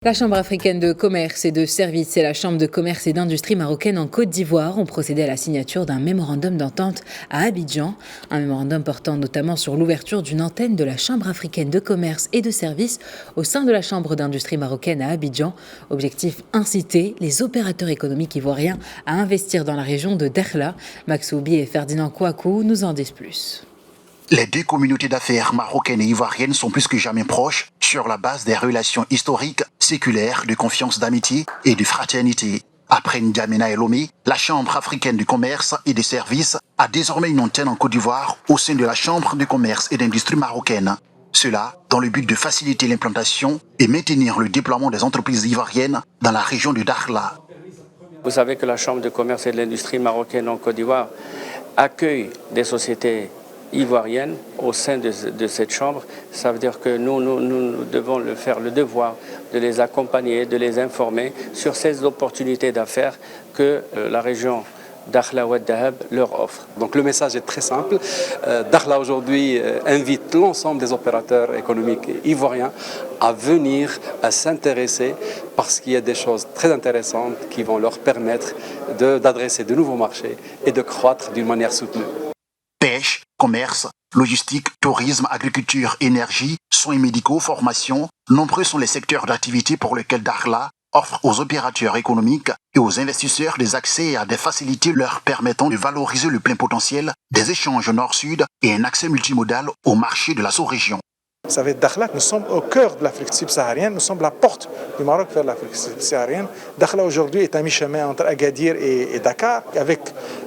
La Chambre africaine de commerce et de services et la Chambre de commerce et d'industrie marocaine en Côte d'Ivoire ont procédé à la signature d'un mémorandum d'entente à Abidjan. Un mémorandum portant notamment sur l'ouverture d'une antenne de la Chambre africaine de commerce et de services au sein de la Chambre d'industrie marocaine à Abidjan. Objectif, inciter les opérateurs économiques ivoiriens à investir dans la région de Dakhla. Max Oubi et Ferdinand Kouakou nous en disent plus. Les deux communautés d'affaires marocaines et ivoiriennes sont plus que jamais proches sur la base des relations historiques, séculaires, de confiance, d'amitié et de fraternité. Après N'Djamena et Lomé, la Chambre africaine du commerce et des services a désormais une antenne en Côte d'Ivoire au sein de la Chambre de commerce et d'industrie marocaine. Cela dans le but de faciliter l'implantation et maintenir le déploiement des entreprises ivoiriennes dans la région de Dakhla. Vous savez que la Chambre de commerce et de l'industrie marocaine en Côte d'Ivoire accueille des sociétés ivoirienne au sein de cette chambre. Ça veut dire que nous devons faire le devoir de les accompagner, de les informer sur ces opportunités d'affaires que la région Dakhla Oued Dahab leur offre. Donc le message est très simple. Dakhla aujourd'hui invite l'ensemble des opérateurs économiques ivoiriens à venir, à s'intéresser parce qu'il y a des choses très intéressantes qui vont leur permettre d'adresser de nouveaux marchés et de croître d'une manière soutenue. Pêche, commerce, logistique, tourisme, agriculture, énergie, soins médicaux, formation, nombreux sont les secteurs d'activité pour lesquels Dakhla offre aux opérateurs économiques et aux investisseurs des accès à des facilités leur permettant de valoriser le plein potentiel des échanges nord-sud et un accès multimodal au marché de la sous-région. Vous savez, Dakhla, nous sommes au cœur de l'Afrique subsaharienne, nous sommes la porte du Maroc vers l'Afrique subsaharienne. Dakhla aujourd'hui est à mi-chemin entre Agadir et Dakar, avec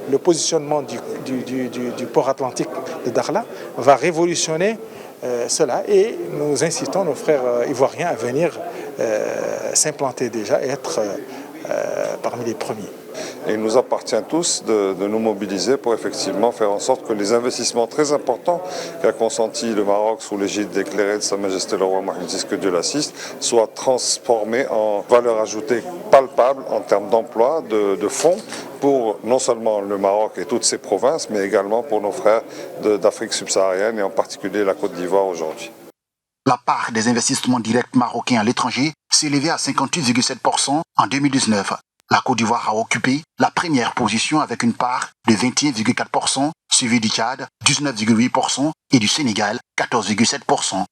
le positionnement du port atlantique de Dakhla, va révolutionner cela et nous incitons nos frères ivoiriens à venir s'implanter déjà et être parmi les premiers. Il nous appartient tous de nous mobiliser pour effectivement faire en sorte que les investissements très importants qu'a consenti le Maroc sous l'égide d'éclairé de Sa Majesté le Roi Mohamed VI, que Dieu l'assiste, soient transformés en valeur ajoutée palpable en termes d'emploi, de fonds pour non seulement le Maroc et toutes ses provinces, mais également pour nos frères d'Afrique subsaharienne et en particulier la Côte d'Ivoire aujourd'hui. La part des investissements directs marocains à l'étranger s'est élevée à 58,7% en 2019. La Côte d'Ivoire a occupé la première position avec une part de 21,4%, suivie du Tchad, 19,8% et du Sénégal, 14,7%.